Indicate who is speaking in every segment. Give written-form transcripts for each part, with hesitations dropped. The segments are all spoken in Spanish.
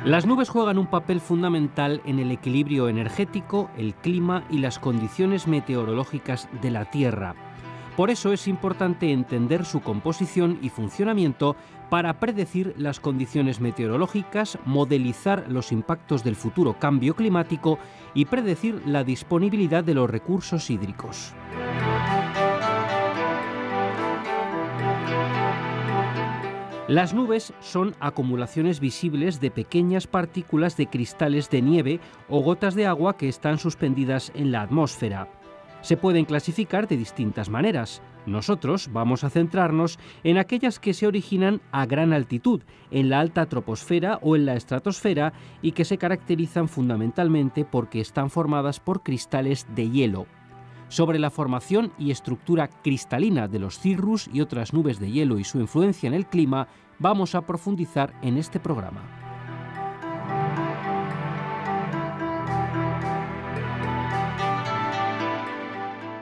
Speaker 1: Las nubes juegan un papel fundamental en el equilibrio energético, el clima y las condiciones meteorológicas de la Tierra. Por eso es importante entender su composición y funcionamiento para predecir las condiciones meteorológicas, modelizar los impactos del futuro cambio climático y predecir la disponibilidad de los recursos hídricos. Las nubes son acumulaciones visibles de pequeñas partículas de cristales de nieve o gotas de agua que están suspendidas en la atmósfera. Se pueden clasificar de distintas maneras. Nosotros vamos a centrarnos en aquellas que se originan a gran altitud, en la alta troposfera o en la estratosfera, y que se caracterizan fundamentalmente porque están formadas por cristales de hielo. Sobre la formación y estructura cristalina de los cirrus y otras nubes de hielo y su influencia en el clima, vamos a profundizar en este programa.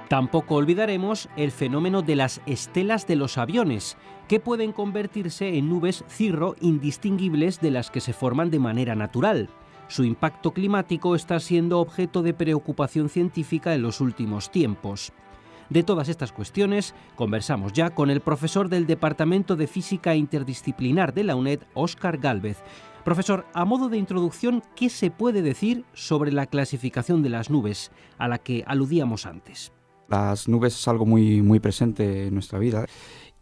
Speaker 1: Tampoco olvidaremos el fenómeno de las estelas de los aviones, que pueden convertirse en nubes cirro indistinguibles de las que se forman de manera natural. Su impacto climático está siendo objeto de preocupación científica en los últimos tiempos. De todas estas cuestiones conversamos ya con el profesor del Departamento de Física Interdisciplinar de la UNED, Óscar Gálvez. Profesor, a modo de introducción, ¿qué se puede decir sobre la clasificación de las nubes, a la que aludíamos antes?
Speaker 2: Las nubes es algo muy presente en nuestra vida.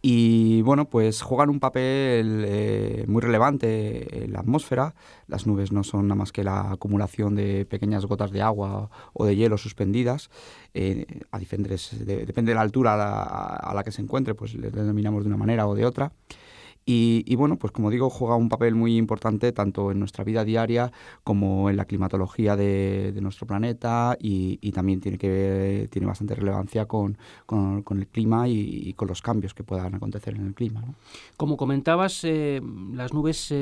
Speaker 2: Y bueno, pues juegan un papel muy relevante en la atmósfera. Las nubes no son nada más que la acumulación de pequeñas gotas de agua o de hielo suspendidas. Depende de la altura a la que se encuentre, pues le denominamos de una manera o de otra. Y bueno, pues como digo, juega un papel muy importante tanto en nuestra vida diaria como en la climatología de nuestro planeta y también tiene bastante relevancia con el clima y con los cambios que puedan acontecer en el clima, ¿no?
Speaker 1: Como comentabas, las nubes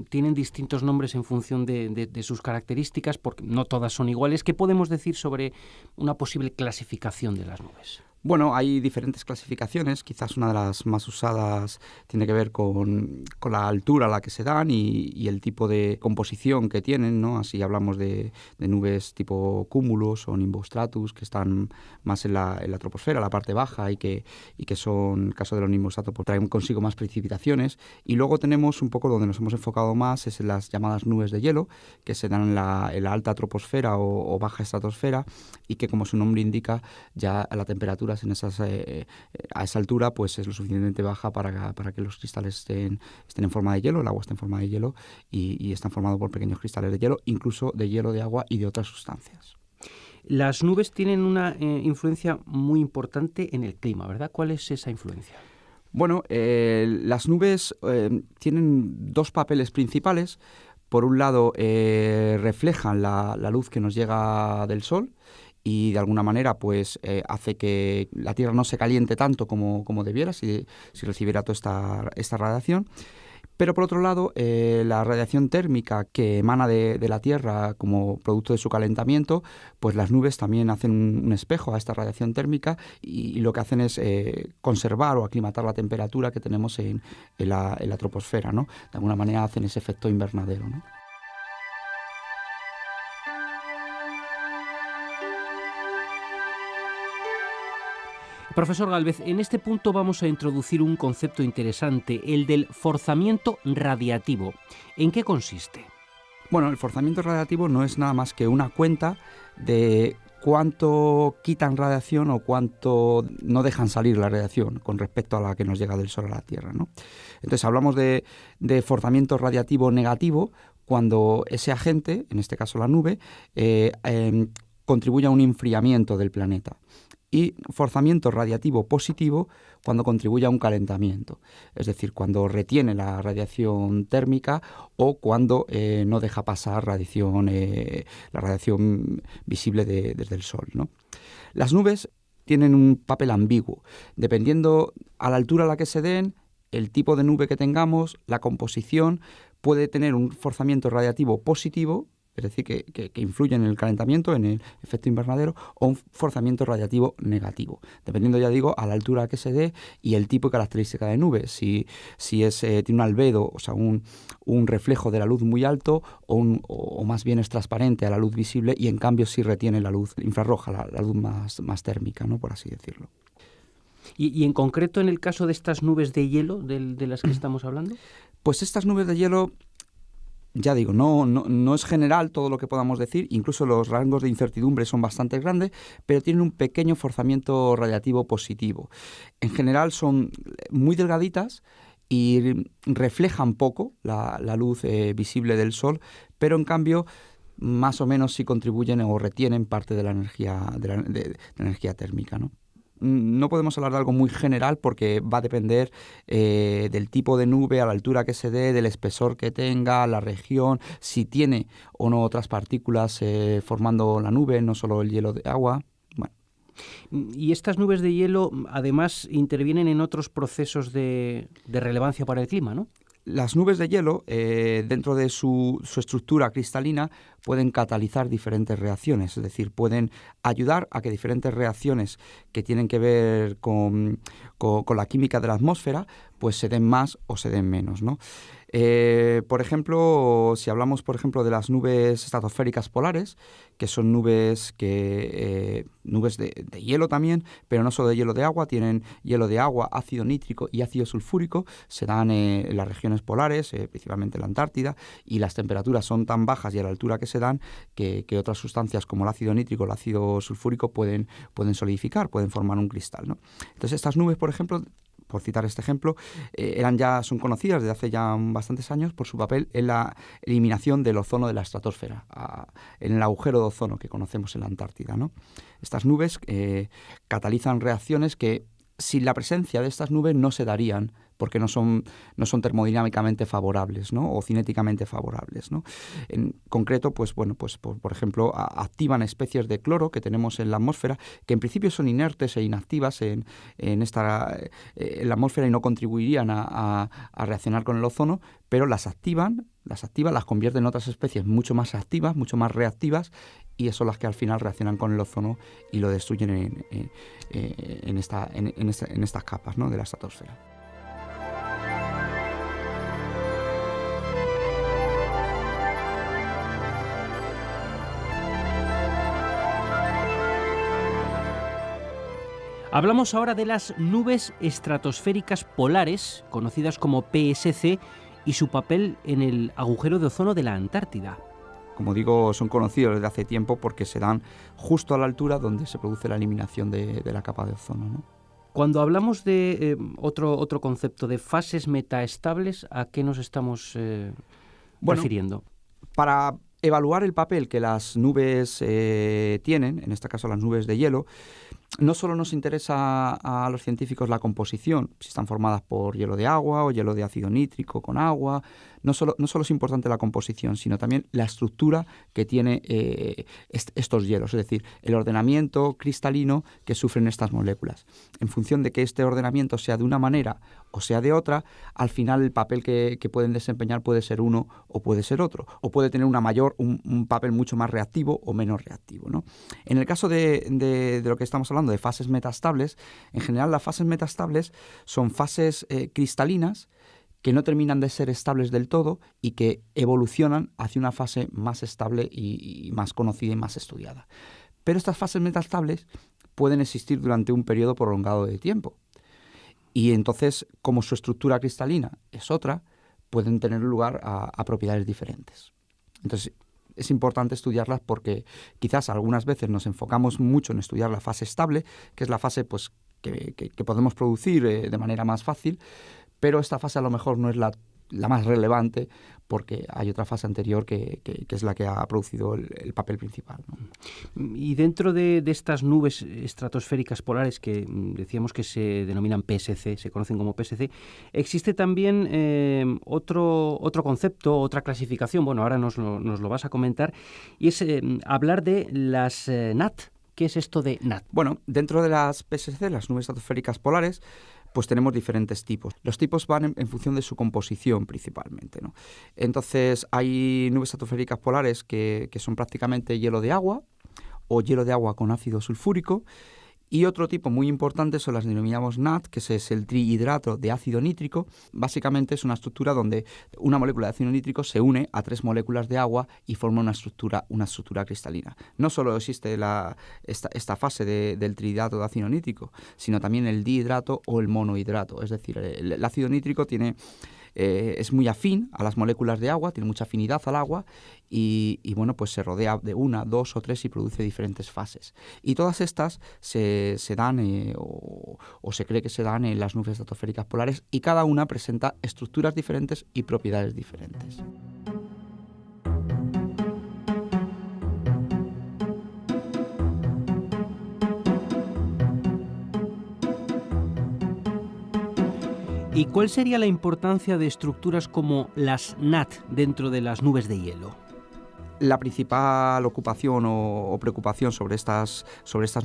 Speaker 1: tienen distintos nombres en función de sus características, porque no todas son iguales. ¿Qué podemos decir sobre una posible clasificación de las nubes?
Speaker 2: Bueno, hay diferentes clasificaciones. Quizás una de las más usadas tiene que ver con la altura a la que se dan y el tipo de composición que tienen, ¿no? Así hablamos de nubes tipo cúmulos o nimbostratus, que están más en la troposfera, la parte baja, y que son, en el caso de los nimbostratus, pues traen consigo más precipitaciones. Y luego tenemos un poco donde nos hemos enfocado más, es en las llamadas nubes de hielo, que se dan en la alta troposfera o baja estratosfera, y que, como su nombre indica, ya a la temperatura a esa altura pues es lo suficientemente baja para que los cristales estén en forma de hielo, el agua esté en forma de hielo y están formados por pequeños cristales de hielo, incluso de hielo, de agua y de otras sustancias.
Speaker 1: Las nubes tienen una influencia muy importante en el clima, ¿verdad? ¿Cuál es esa influencia?
Speaker 2: Bueno, las nubes tienen dos papeles principales. Por un lado, reflejan la luz que nos llega del Sol, y de alguna manera pues hace que la Tierra no se caliente tanto como debiera si recibiera toda esta radiación. Pero por otro lado, la radiación térmica que emana de la Tierra como producto de su calentamiento, pues las nubes también hacen un espejo a esta radiación térmica y lo que hacen es conservar o aclimatar la temperatura que tenemos en la troposfera, ¿no? De alguna manera hacen ese efecto invernadero, ¿no?
Speaker 1: Profesor Gálvez, en este punto vamos a introducir un concepto interesante, el del forzamiento radiativo. ¿En qué consiste?
Speaker 2: Bueno, el forzamiento radiativo no es nada más que una cuenta de cuánto quitan radiación o cuánto no dejan salir la radiación con respecto a la que nos llega del Sol a la Tierra, ¿no? Entonces hablamos de forzamiento radiativo negativo cuando ese agente, en este caso la nube, contribuye a un enfriamiento del planeta. Y forzamiento radiativo positivo cuando contribuye a un calentamiento, es decir, cuando retiene la radiación térmica o cuando no deja pasar la radiación visible desde el Sol, ¿no? Las nubes tienen un papel ambiguo, dependiendo a la altura a la que se den, el tipo de nube que tengamos, la composición puede tener un forzamiento radiativo positivo es decir, que influyen en el calentamiento, en el efecto invernadero, o un forzamiento radiativo negativo, dependiendo, ya digo, a la altura a que se dé y el tipo y característica de nube, si tiene un albedo, o sea, un reflejo de la luz muy alto, o más bien es transparente a la luz visible, y en cambio sí retiene la luz infrarroja, la luz más térmica, ¿no?, por así decirlo.
Speaker 1: ¿Y en concreto en el caso de estas nubes de hielo de las que estamos hablando?
Speaker 2: Pues estas nubes de hielo, ya digo, no es general todo lo que podamos decir, incluso los rangos de incertidumbre son bastante grandes, pero tienen un pequeño forzamiento radiativo positivo. En general son muy delgaditas y reflejan poco la luz visible del Sol, pero en cambio más o menos sí contribuyen o retienen parte de la energía, de la energía térmica, ¿no? No podemos hablar de algo muy general porque va a depender del tipo de nube, a la altura que se dé, del espesor que tenga, la región, si tiene o no otras partículas formando la nube, no solo el hielo de agua. Bueno.
Speaker 1: ¿Y estas nubes de hielo además intervienen en otros procesos de relevancia para el clima, no?
Speaker 2: Las nubes de hielo, dentro de su estructura cristalina, pueden catalizar diferentes reacciones, es decir, pueden ayudar a que diferentes reacciones que tienen que ver con la química de la atmósfera, pues se den más o se den menos, ¿no? Por ejemplo, si hablamos, por ejemplo, de las nubes estratosféricas polares, que son nubes de hielo también, pero no solo de hielo de agua, tienen hielo de agua, ácido nítrico y ácido sulfúrico, se dan en las regiones polares, principalmente en la Antártida, y las temperaturas son tan bajas y a la altura que se dan que otras sustancias como el ácido nítrico o el ácido sulfúrico pueden solidificar, pueden formar un cristal, ¿no? Entonces estas nubes, por ejemplo, por citar este ejemplo, son conocidas desde hace ya bastantes años por su papel en la eliminación del ozono de la estratosfera, en el agujero de ozono que conocemos en la Antártida, ¿no? Estas nubes catalizan reacciones que sin la presencia de estas nubes no se darían, porque no son termodinámicamente favorables, ¿no?, o cinéticamente favorables, ¿no? En concreto, pues por ejemplo, activan especies de cloro que tenemos en la atmósfera, que en principio son inertes e inactivas en la atmósfera y no contribuirían a reaccionar con el ozono, pero las activan, las convierten en otras especies mucho más activas, mucho más reactivas, y son las que al final reaccionan con el ozono y lo destruyen en estas capas, ¿no?, de la estratosfera.
Speaker 1: Hablamos ahora de las nubes estratosféricas polares, conocidas como PSC, y su papel en el agujero de ozono de la Antártida.
Speaker 2: Como digo, son conocidos desde hace tiempo porque se dan justo a la altura donde se produce la eliminación de la capa de ozono, ¿no?
Speaker 1: Cuando hablamos de otro concepto de fases metaestables, ¿a qué nos estamos refiriendo?
Speaker 2: Para evaluar el papel que las nubes tienen, en este caso las nubes de hielo, no solo nos interesa a los científicos la composición, si están formadas por hielo de agua o hielo de ácido nítrico con agua. No solo es importante la composición, sino también la estructura que tiene estos hielos, es decir, el ordenamiento cristalino que sufren estas moléculas. En función de que este ordenamiento sea de una manera o sea de otra, al final el papel que pueden desempeñar puede ser uno o puede ser otro, o puede tener un papel mucho más reactivo o menos reactivo, ¿no? En el caso de lo que estamos hablando de fases metaestables, en general las fases metaestables son fases cristalinas que no terminan de ser estables del todo y que evolucionan hacia una fase más estable y más conocida y más estudiada. Pero estas fases metaestables pueden existir durante un periodo prolongado de tiempo. Y entonces, como su estructura cristalina es otra, pueden tener lugar a propiedades diferentes. Entonces, es importante estudiarlas porque quizás algunas veces nos enfocamos mucho en estudiar la fase estable, que es la fase pues, que podemos producir de manera más fácil, pero esta fase a lo mejor no es la más relevante porque hay otra fase anterior que es la que ha producido el papel principal, ¿no?
Speaker 1: Y dentro de estas nubes estratosféricas polares que decíamos que se denominan PSC, se conocen como PSC, existe también otro concepto, otra clasificación, bueno, ahora nos lo vas a comentar, y es hablar de las NAT. ¿Qué es esto de NAT?
Speaker 2: Bueno, dentro de las PSC, las nubes estratosféricas polares, pues tenemos diferentes tipos. Los tipos van en función de su composición principalmente, ¿no? Entonces hay nubes estratosféricas polares que son prácticamente hielo de agua o hielo de agua con ácido sulfúrico. Y otro tipo muy importante son las denominamos NAT, que es el trihidrato de ácido nítrico. Básicamente es una estructura donde una molécula de ácido nítrico se une a 3 moléculas de agua y forma una estructura cristalina. No solo existe esta fase del trihidrato de ácido nítrico, sino también el dihidrato o el monohidrato. Es decir, el ácido nítrico es muy afín a las moléculas de agua, tiene mucha afinidad al agua y bueno, pues se rodea de 1, 2 o 3 y produce diferentes fases. Y todas estas se dan o se cree que se dan en las nubes estratosféricas polares y cada una presenta estructuras diferentes y propiedades diferentes.
Speaker 1: ¿Y cuál sería la importancia de estructuras como las NAT dentro de las nubes de hielo?
Speaker 2: La principal ocupación o preocupación sobre estas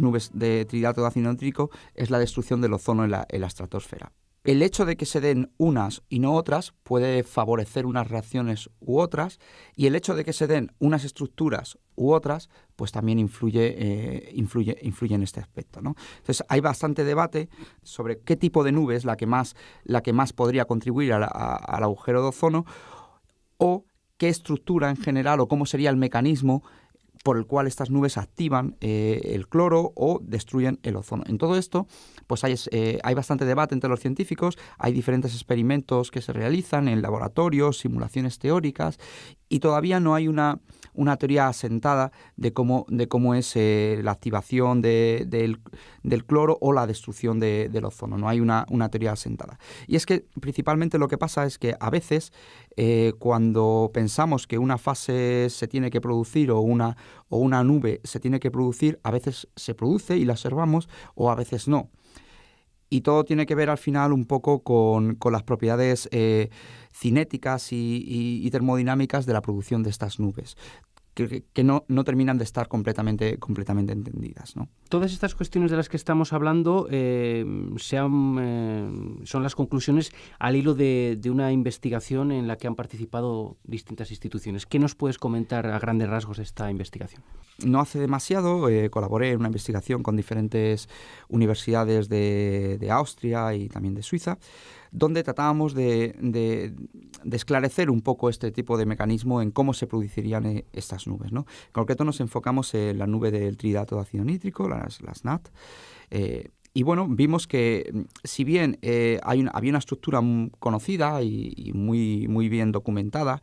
Speaker 2: nubes de trihidrato de ácido nítrico es la destrucción del ozono en la estratosfera. El hecho de que se den unas y no otras puede favorecer unas reacciones u otras, y el hecho de que se den unas estructuras u otras pues también influye en este aspecto, ¿no? Entonces hay bastante debate sobre qué tipo de nube es la que más podría contribuir al agujero de ozono, o qué estructura en general o cómo sería el mecanismo por el cual estas nubes activan el cloro o destruyen el ozono. En todo esto pues hay bastante debate entre los científicos, hay diferentes experimentos que se realizan en laboratorios, simulaciones teóricas, y todavía no hay una teoría asentada de cómo es la activación del cloro o la destrucción del ozono. No hay una teoría asentada. Y es que principalmente lo que pasa es que a veces cuando pensamos que una fase se tiene que producir o una nube se tiene que producir, a veces se produce y la observamos o a veces no. Y todo tiene que ver al final un poco con las propiedades cinéticas y termodinámicas de la producción de estas nubes, que no terminan de estar completamente entendidas, ¿no?
Speaker 1: Todas estas cuestiones de las que estamos hablando son las conclusiones al hilo de una investigación en la que han participado distintas instituciones. ¿Qué nos puedes comentar a grandes rasgos de esta investigación?
Speaker 2: No hace demasiado colaboré en una investigación con diferentes universidades de Austria y también de Suiza, donde tratábamos de esclarecer un poco este tipo de mecanismo en cómo se producirían estas nubes, ¿no? En concreto nos enfocamos en la nube del trihidrato de ácido nítrico, las NAT, y bueno, vimos que si bien había una estructura conocida y muy bien documentada,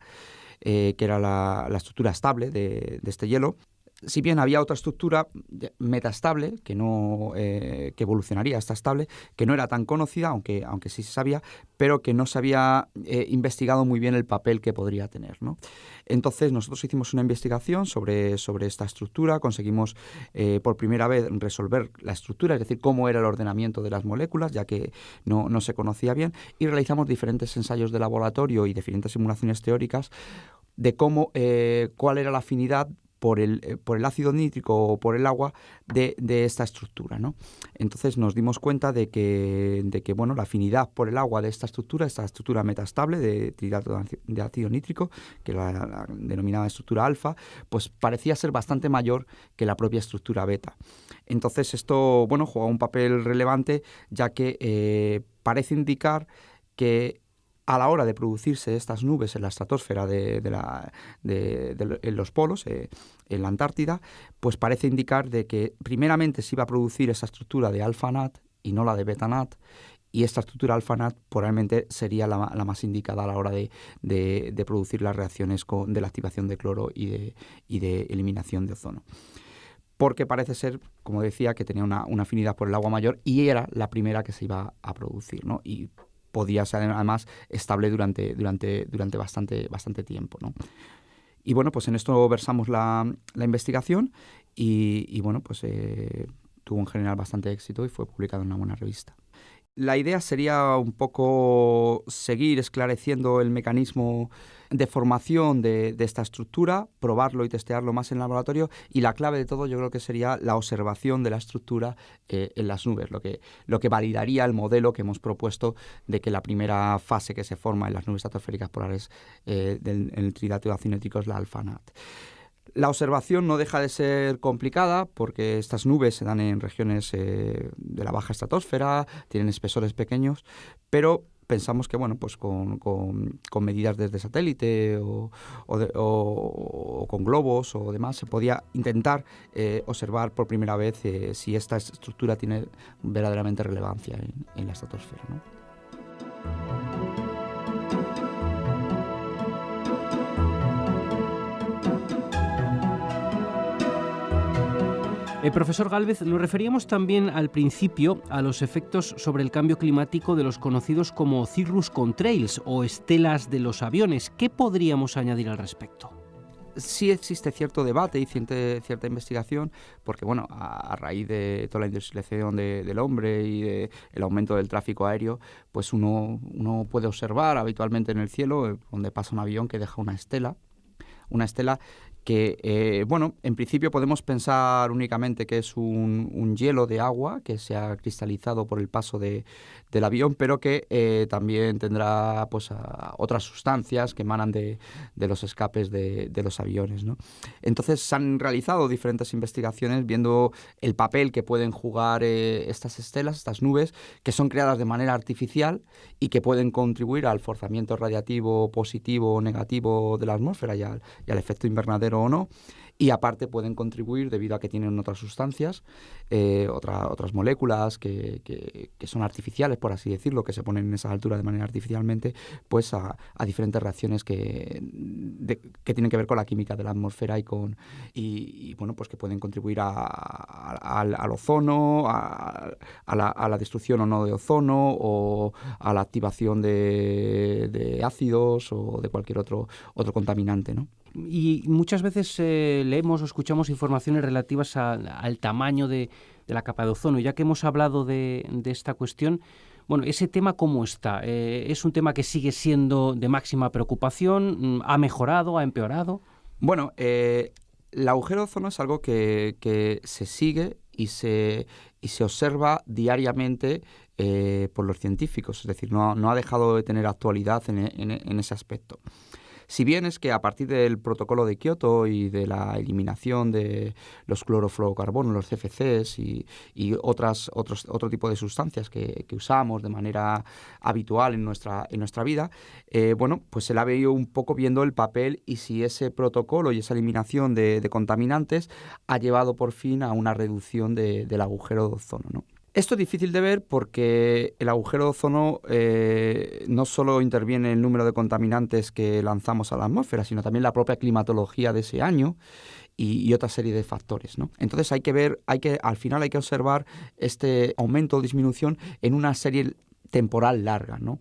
Speaker 2: que era la estructura estable de este hielo, si bien había otra estructura metastable, que evolucionaría hasta estable, que no era tan conocida, aunque sí se sabía, pero que no se había investigado muy bien el papel que podría tener, ¿no? Entonces nosotros hicimos una investigación sobre esta estructura, conseguimos por primera vez resolver la estructura, es decir, cómo era el ordenamiento de las moléculas, ya que no se conocía bien, y realizamos diferentes ensayos de laboratorio y diferentes simulaciones teóricas de cuál era la afinidad por el ácido nítrico o por el agua de esta estructura, ¿no? Entonces nos dimos cuenta de que bueno, la afinidad por el agua de esta estructura metastable de trihidrato de ácido nítrico, que la denominada estructura alfa, pues parecía ser bastante mayor que la propia estructura beta. Entonces esto, bueno, juega un papel relevante, ya que parece indicar que a la hora de producirse estas nubes en la estratosfera en los polos, en la Antártida, pues parece indicar de que primeramente se iba a producir esa estructura de alfa-NAT y no la de beta-NAT, y esta estructura alfa-NAT probablemente sería la más indicada a la hora de producir las reacciones de la activación de cloro y de eliminación de ozono. Porque parece ser, como decía, que tenía una afinidad por el agua mayor y era la primera que se iba a producir, ¿no? Y podía ser además estable durante bastante tiempo, ¿no? Y bueno, pues en esto versamos la investigación y bueno, pues tuvo en general bastante éxito y fue publicado en una buena revista. La idea sería un poco seguir esclareciendo el mecanismo de formación de esta estructura, probarlo y testearlo más en el laboratorio, y la clave de todo yo creo que sería la observación de la estructura en las nubes, lo que validaría el modelo que hemos propuesto de que la primera fase que se forma en las nubes estratosféricas polares en el tridáctilo acinétrico es la alfa-NAT. La observación no deja de ser complicada porque estas nubes se dan en regiones de la baja estratosfera, tienen espesores pequeños, pero pensamos que pues con medidas desde satélite o con globos o demás se podía intentar observar por primera vez si esta estructura tiene verdaderamente relevancia en la estratosfera, ¿no?
Speaker 1: Profesor Gálvez, nos referíamos también al principio a los efectos sobre el cambio climático de los conocidos como cirrus contrails o estelas de los aviones. ¿Qué podríamos añadir al respecto?
Speaker 2: Sí existe cierto debate y cierta investigación, porque a raíz de toda la industrialización del hombre y del aumento del tráfico aéreo, pues uno puede observar habitualmente en el cielo, donde pasa un avión que deja una estela que, en principio podemos pensar únicamente que es un hielo de agua que se ha cristalizado por el paso del avión, pero que también tendrá otras sustancias que emanan de los escapes de los aviones, ¿no? Entonces se han realizado diferentes investigaciones viendo el papel que pueden jugar estas estelas, estas nubes, que son creadas de manera artificial y que pueden contribuir al forzamiento radiativo positivo o negativo de la atmósfera y al efecto invernadero o no, y aparte pueden contribuir debido a que tienen otras sustancias, otras moléculas que son artificiales, por así decirlo, que se ponen en esa altura de manera artificialmente, pues a diferentes reacciones que tienen que ver con la química de la atmósfera pues que pueden contribuir al ozono, a la destrucción o no de ozono, o a la activación de ácidos o de cualquier otro contaminante, ¿no?
Speaker 1: Y muchas veces leemos o escuchamos informaciones relativas al tamaño de la capa de ozono. Ya que hemos hablado de esta cuestión, ¿ese tema cómo está? ¿Es un tema que sigue siendo de máxima preocupación? ¿Ha mejorado? ¿Ha empeorado?
Speaker 2: El agujero de ozono es algo que se sigue y se observa diariamente por los científicos. Es decir, no ha dejado de tener actualidad en ese aspecto. Si bien es que a partir del protocolo de Kioto y de la eliminación de los clorofluorocarbonos, los CFCs y otro tipo de sustancias que usamos de manera habitual en nuestra vida, pues se le ha venido un poco viendo el papel y si ese protocolo y esa eliminación de contaminantes ha llevado por fin a una reducción del agujero de ozono, ¿no? Esto es difícil de ver porque el agujero de ozono no solo interviene en el número de contaminantes que lanzamos a la atmósfera, sino también la propia climatología de ese año y otra serie de factores, ¿no? Entonces al final hay que observar este aumento o disminución en una serie temporal larga, ¿no?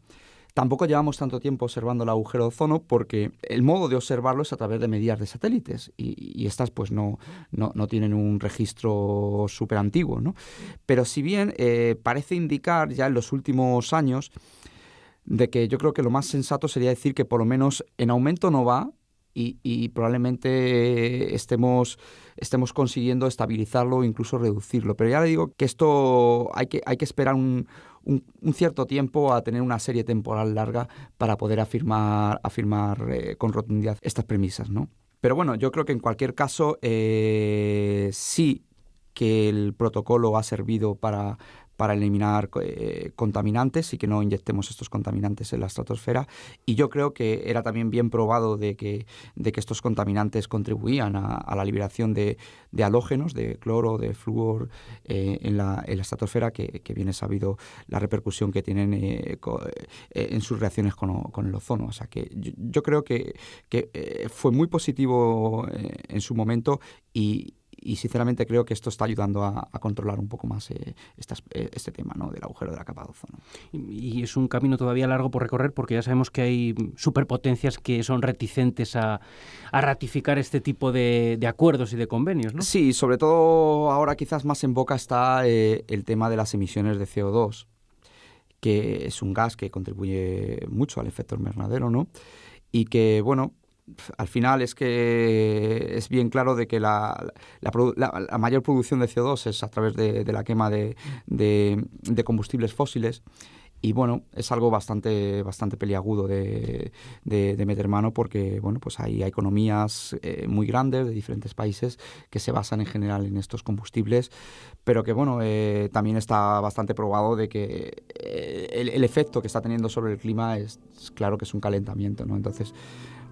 Speaker 2: Tampoco llevamos tanto tiempo observando el agujero de ozono porque el modo de observarlo es a través de medidas de satélites y estas pues no tienen un registro súper antiguo, ¿no? Pero si bien parece indicar ya en los últimos años de que yo creo que lo más sensato sería decir que por lo menos en aumento no va y probablemente estemos consiguiendo estabilizarlo o incluso reducirlo. Pero ya le digo que esto hay que esperar un cierto tiempo a tener una serie temporal larga para poder afirmar con rotundidad estas premisas, ¿no? Pero yo creo que en cualquier caso sí que el protocolo ha servido para eliminar contaminantes y que no inyectemos estos contaminantes en la estratosfera. Y yo creo que era también bien probado de que estos contaminantes contribuían a la liberación de halógenos, de cloro, de flúor en la estratosfera, que bien es sabido la repercusión que tienen en sus reacciones con el ozono. O sea que yo creo que fue muy positivo en su momento y sinceramente creo que esto está ayudando a controlar un poco más este tema, ¿no?, del agujero de la capa de ozono.
Speaker 1: Y es un camino todavía largo por recorrer porque ya sabemos que hay superpotencias que son reticentes a ratificar este tipo de acuerdos y de convenios, ¿no?
Speaker 2: Sí, sobre todo ahora quizás más en boca está el tema de las emisiones de CO2, que es un gas que contribuye mucho al efecto invernadero, ¿no? y que, bueno, al final es que es bien claro de que la mayor producción de CO2 es a través de la quema de combustibles fósiles. Y bueno, es algo bastante peliagudo de meter mano, porque bueno, pues hay economías muy grandes de diferentes países que se basan en general en estos combustibles, pero que bueno, también está bastante probado de que el efecto que está teniendo sobre el clima es claro que es un calentamiento, ¿no? Entonces,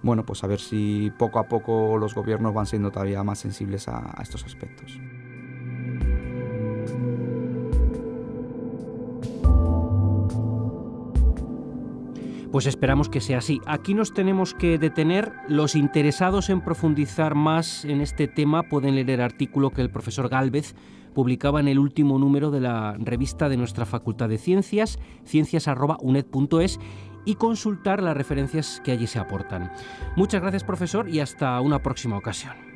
Speaker 2: bueno, pues a ver si poco a poco los gobiernos van siendo todavía más sensibles a estos aspectos.
Speaker 1: Pues esperamos que sea así. Aquí nos tenemos que detener. Los interesados en profundizar más en este tema pueden leer el artículo que el profesor Gálvez publicaba en el último número de la revista de nuestra Facultad de Ciencias, ciencias@uned.es, y consultar las referencias que allí se aportan. Muchas gracias, profesor, y hasta una próxima ocasión.